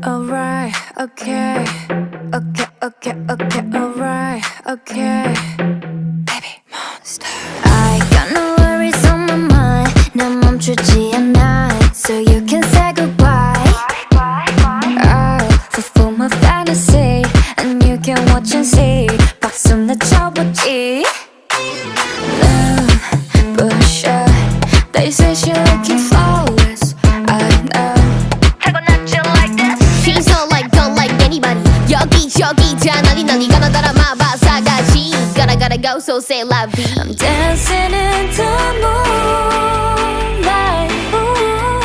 Alright, okay, okay, okay, okay, alright, okay. Baby monster. I got no worries on my mind. 난 멈추지 않아. So you can say goodbye. I'll fulfill my fantasy, and you can watch and see. 박수나 쳐보지. 눈부셔. They say she looking flawless. I know. 여기저기 다 난리 가나 따라 마바사가지 Gotta go so say la vie. I'm dancing in the moonlight.